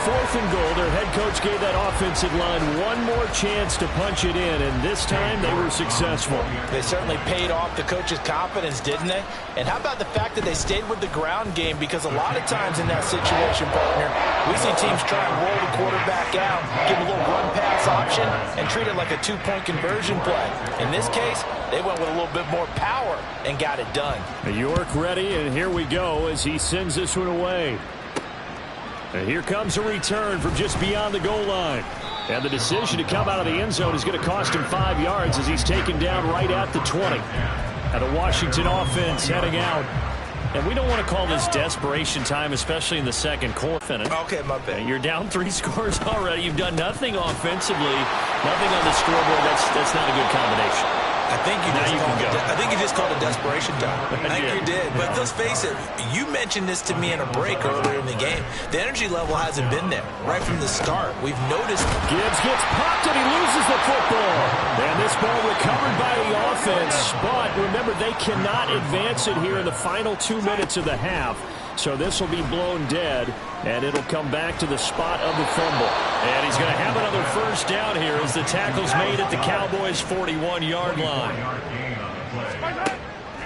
4th and goal. Their head coach gave that offensive line one more chance to punch it in, and this time they were successful. They certainly paid off the coach's confidence, didn't they? And how about the fact that they stayed with the ground game? Because a lot of times in that situation, partner, we see teams try and roll the quarterback out, give a little run-pass option, and treat it like a 2-point conversion play. In this case, they went with a little bit more power and got it done. York ready, and here we go as he sends this one away. And here comes a return from just beyond the goal line. And the decision to come out of the end zone is going to cost him 5 yards as he's taken down right at the 20. And the Washington offense heading out. And we don't want to call this desperation time, especially in the second quarter. Okay, my bad. You're down 3 scores already. You've done nothing offensively, nothing on the scoreboard. That's not a good combination. I think you just called it desperation time. I think you did. But let's face it, you mentioned this to me in a break earlier in the game. The energy level hasn't been there right from the start. We've noticed. Gibbs gets popped and he loses the football. And this ball recovered by the offense. But remember, they cannot advance it here in the final 2 minutes of the half. So this will be blown dead, and it'll come back to the spot of the fumble. And he's going to have another first down here as the tackle's made at the Cowboys' 41-yard line.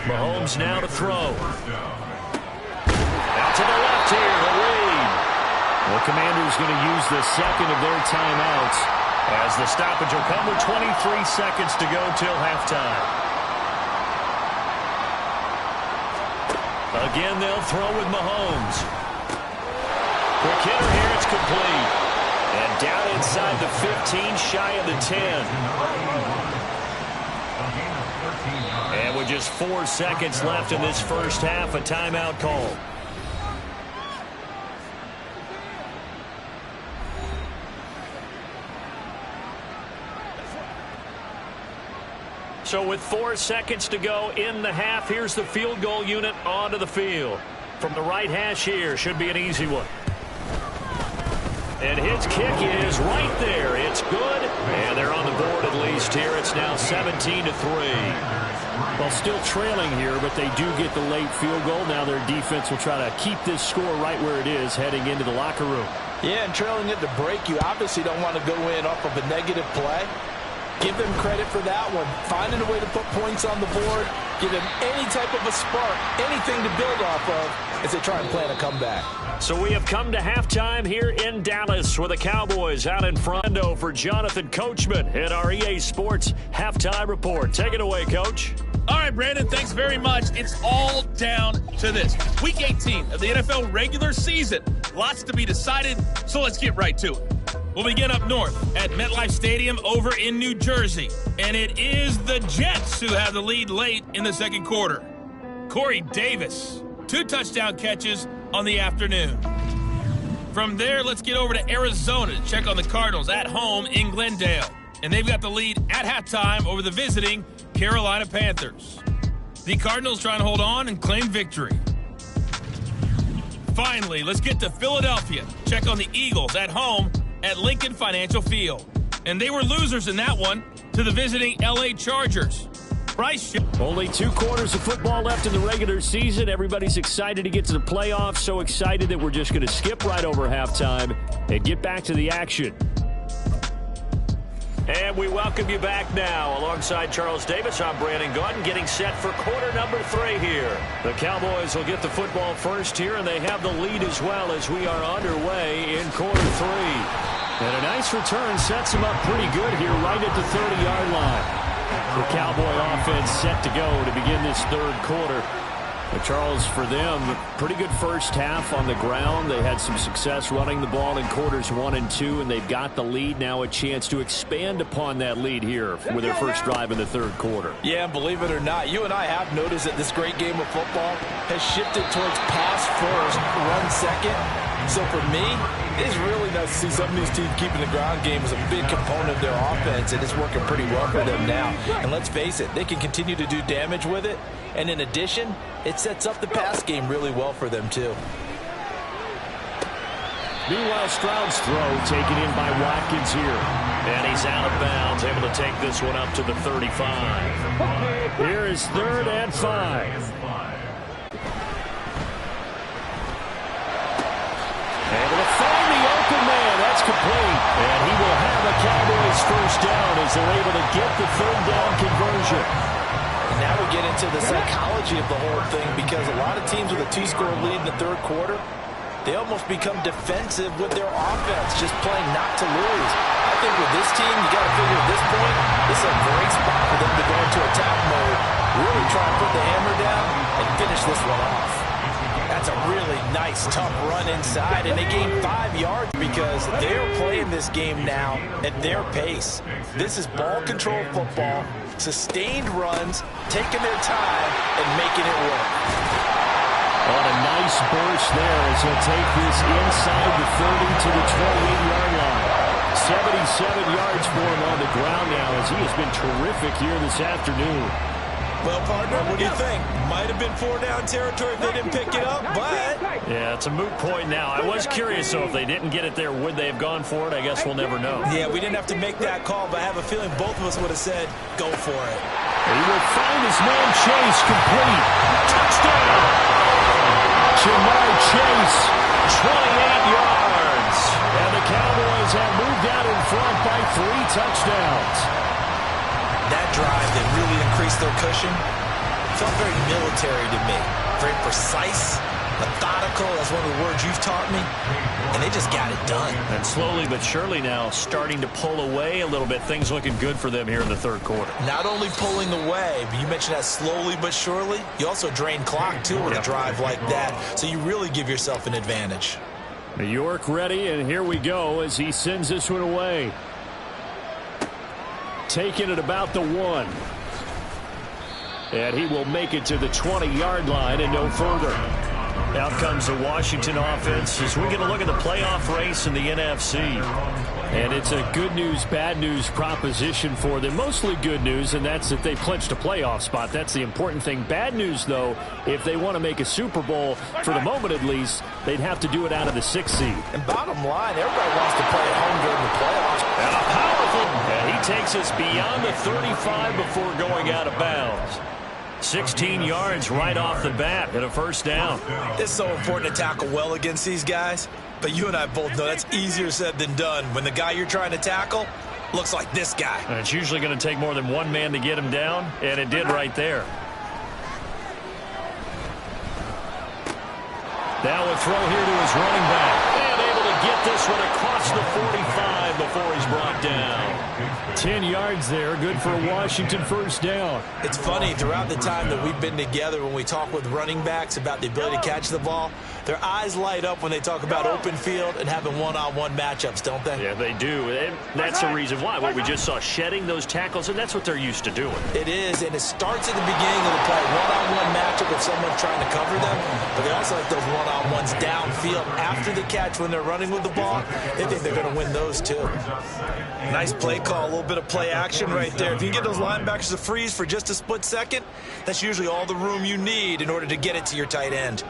Mahomes now to throw. Out to the left here, the lead. The Commanders going to use the second of their timeouts as the stoppage will come with 23 seconds to go till halftime. Again, they'll throw with Mahomes. Quick hitter here, it's complete. And down inside the 15, shy of the 10. And with just 4 seconds left in this first half, a timeout call. So with 4 seconds to go in the half, here's the field goal unit onto the field. From the right hash here, should be an easy one. And his kick is right there. It's good. And they're on the board at least here. It's now 17-3. Well, still trailing here, but they do get the late field goal. Now their defense will try to keep this score right where it is heading into the locker room. Yeah, and trailing at the break, you obviously don't want to go in off of a negative play. Give them credit for that one. Finding a way to put points on the board. Give them any type of a spark, anything to build off of as they try and plan a comeback. So we have come to halftime here in Dallas with the Cowboys out in front. For Jonathan Coachman at our EA Sports Halftime Report. Take it away, Coach. All right, Brandon, thanks very much. It's all down to this. Week 18 of the NFL regular season. Lots to be decided, so let's get right to it. We'll begin up north at MetLife Stadium over in New Jersey. And it is the Jets who have the lead late in the second quarter. Corey Davis, 2 touchdown catches on the afternoon. From there, let's get over to Arizona to check on the Cardinals at home in Glendale. And they've got the lead at halftime over the visiting Carolina Panthers. The Cardinals trying to hold on and claim victory. Finally, let's get to Philadelphia. Check on the Eagles at home at Lincoln Financial Field. And they were losers in that one to the visiting LA Chargers. Only 2 quarters of football left in the regular season. Everybody's excited to get to the playoffs. So excited that we're just going to skip right over halftime and get back to the action. And we welcome you back now. Alongside Charles Davis, I'm Brandon Gaudin, getting set for quarter number 3 here. The Cowboys will get the football first here, and they have the lead as well as we are underway in quarter 3. And a nice return sets them up pretty good here right at the 30-yard line. The Cowboy offense set to go to begin this third quarter. But Charles, for them, pretty good first half on the ground. They had some success running the ball in quarters 1 and 2, and they've got the lead. Now a chance to expand upon that lead here with their first drive in the third quarter. Yeah, believe it or not, you and I have noticed that this great game of football has shifted towards pass first, run second. So for me, it's really nice to see some of these teams keeping the ground game as a big component of their offense, and it's working pretty well for them now. And let's face it, they can continue to do damage with it. And in addition, it sets up the pass game really well for them, too. Meanwhile, Stroud's throw taken in by Watkins here. And he's out of bounds, able to take this one up to the 35. Here is 3rd and 5. Able to find the open man. complete. And he will have a Cowboys first down as they're able to get the third down conversion. And now we get into the psychology of the whole thing, because a lot of teams with a 2-score lead in the third quarter, they almost become defensive with their offense, just playing not to lose. I think with this team, you got to figure at this point, this is a great spot for them to go into attack mode, really try and put the hammer down and finish this one off. That's a really nice, tough run inside, and they gained 5 yards because they're playing this game now at their pace. This is ball control football, sustained runs, taking their time, and making it work. On a nice burst there as he'll take this inside the 30 to the 28-yard line. 77 yards for him on the ground now as he has been terrific here this afternoon. Well, partner, what do you think? Might have been 4-down territory if they didn't pick it up, but... Yeah, it's a moot point now. I was curious, though, if they didn't get it there, would they have gone for it? I guess we'll never know. Yeah, we didn't have to make that call, but I have a feeling both of us would have said, go for it. He will find his man Chase complete. Touchdown! Jamar Chase, 28 yards. And the Cowboys have moved out in front by 3 touchdowns. That drive that really increased their cushion felt very military to me. Very precise, methodical. That's one of the words you've taught me. And they just got it done. And slowly but surely now starting to pull away a little bit. Things looking good for them here in the third quarter. Not only pulling away, but you mentioned that slowly but surely. You also drain clock, too, with a drive like that. So you really give yourself an advantage. New York ready, and here we go as he sends this one away. Taking it about the 1. And he will make it to the 20-yard line and no further. Out comes the Washington offense as we get a look at the playoff race in the NFC. And it's a good news, bad news proposition for them. Mostly good news, and that's that they clinched a playoff spot. That's the important thing. Bad news, though, if they want to make a Super Bowl, for the moment at least, they'd have to do it out of the 6th seed. And bottom line, everybody wants to play at home during the playoffs. And a powerful, and he takes us beyond the 35 before going out of bounds. 16 yards right off the bat and a first down. It's so important to tackle well against these guys, but you and I both know that's easier said than done when the guy you're trying to tackle looks like this guy. And it's usually going to take more than one man to get him down, and it did right there. Now a throw here to his running back. And able to get this one across the 45 before he's brought down. 10 yards there, good for a Washington first down. It's funny, throughout the time that we've been together, when we talk with running backs about the ability to catch the ball, their eyes light up when they talk about open field and having one-on-one matchups, don't they? Yeah, they do. And that's the reason why. What we just saw, shedding those tackles, and that's what they're used to doing. It is, and it starts at the beginning of the play. One-on-one matchup if someone's trying to cover them, but they also like those one-on-ones downfield after the catch when they're running with the ball. They think they're going to win those, too. Nice play call, a little bit of play action right there. If you can get those linebackers to freeze for just a split second, that's usually all the room you need in order to get it to your tight end.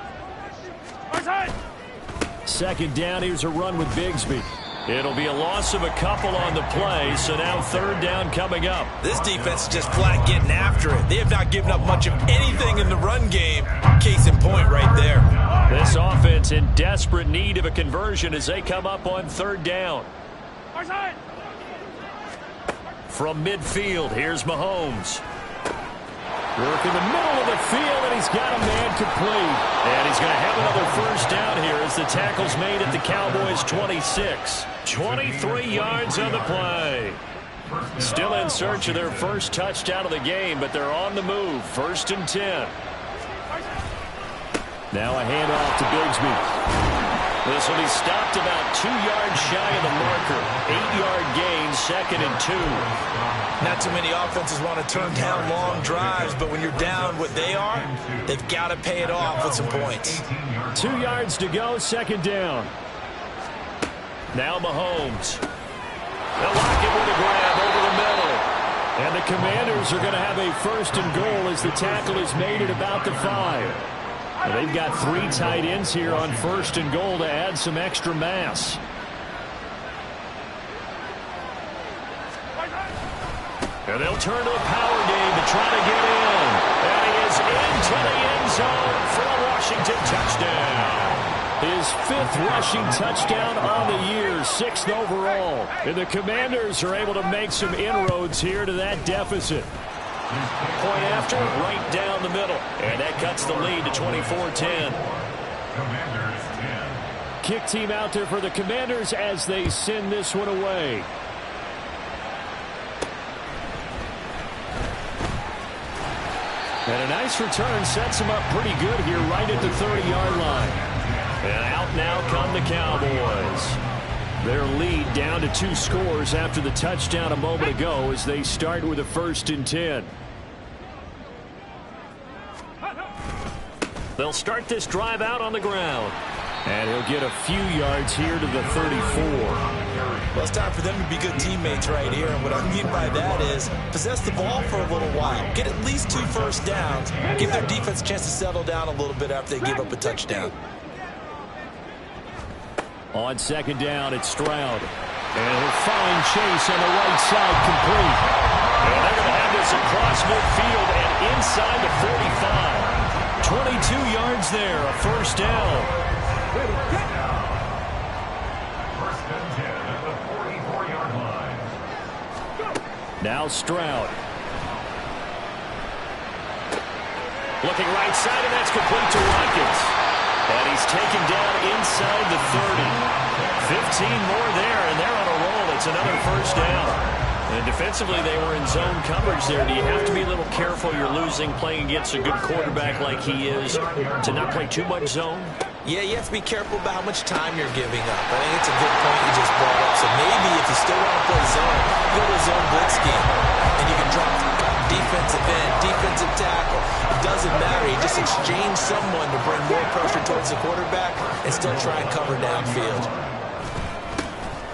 Second down, here's a run with Bigsby. It'll be a loss of a couple on the play, so now third down coming up. This defense is just flat getting after it. They have not given up much of anything in the run game. Case in point right there. This offense in desperate need of a conversion as they come up on third down. From midfield, here's Mahomes. Work in the middle of the field, and he's got a man complete. And he's going to have another first down here as the tackle's made at the Cowboys' 26. 23 yards on the play. Still in search of their first touchdown of the game, but they're on the move. 1st and 10. Now a handoff to Bigsby. This will be stopped about 2 yards shy of the marker. 8-yard gain, 2nd and 2. Not too many offenses want to turn down long drives, but when you're down what they are, they've got to pay it off with some points. 2 yards to go, 2nd down. Now Mahomes. They'll lock it with a grab over the middle. And the Commanders are going to have a 1st and goal as the tackle is made at about the 5. Well, they've got 3 tight ends here on 1st and goal to add some extra mass. And they'll turn to a power game to try to get in. And he is into the end zone for a Washington touchdown. His 5th rushing touchdown on the year, 6th overall. And the Commanders are able to make some inroads here to that deficit. Point after, right down the middle. And that cuts the lead to 24-10. Kick team out there for the Commanders as they send this one away. And a nice return sets them up pretty good here right at the 30-yard line. And out now come the Cowboys. Their lead down to 2 scores after the touchdown a moment ago as they start with a 1st and 10. They'll start this drive out on the ground. And he'll get a few yards here to the 34. Well, it's time for them to be good teammates right here. And what I mean by that is possess the ball for a little while. Get at least 2 first downs. Give their defense a chance to settle down a little bit after they give up a touchdown. On 2nd down, it's Stroud. And he'll find Chase on the right side complete. And they're going to have this across midfield and inside the 45. 22 yards there, a 1st down. Now Stroud. Looking right side, and that's complete to Watkins. And he's taken down inside the 30. 15 more there, and they're on a roll. It's another 1st down. And defensively, they were in zone coverage there. Do you have to be a little careful? You're losing playing against a good quarterback like he is to not play too much zone? Yeah, you have to be careful about how much time you're giving up. I think it's a good point you just brought up. So maybe if you still want to play zone, go to a zone blitz scheme. And you can drop defensive end, defensive tackle. It doesn't matter. You just exchange someone to bring more pressure towards the quarterback and still try and cover downfield.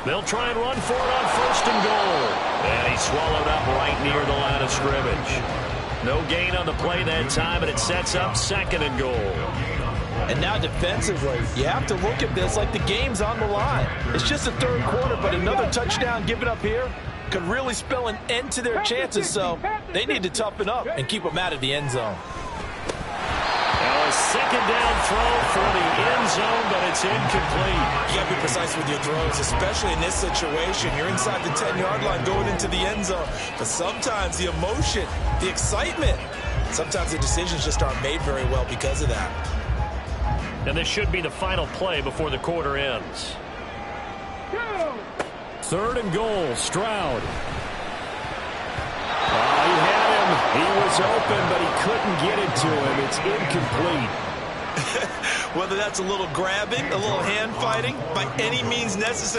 They'll try and run for it on 1st and goal. And he's swallowed up right near the line of scrimmage. No gain on the play that time, and it sets up 2nd and goal. And now defensively, you have to look at this like the game's on the line. It's just the 3rd quarter, but another touchdown given up here could really spell an end to their chances, so they need to toughen up and keep them out of the end zone. A 2nd down throw for the end zone, but it's incomplete. You got to be precise with your throws, especially in this situation. You're inside the 10-yard line going into the end zone. But sometimes the emotion, the excitement, sometimes the decisions just aren't made very well because of that. And this should be the final play before the quarter ends. 3rd and goal, Stroud. He had him. He was open, but he couldn't get it to him. It's incomplete. Whether that's a little grabbing, a little hand fighting, by any means necessary.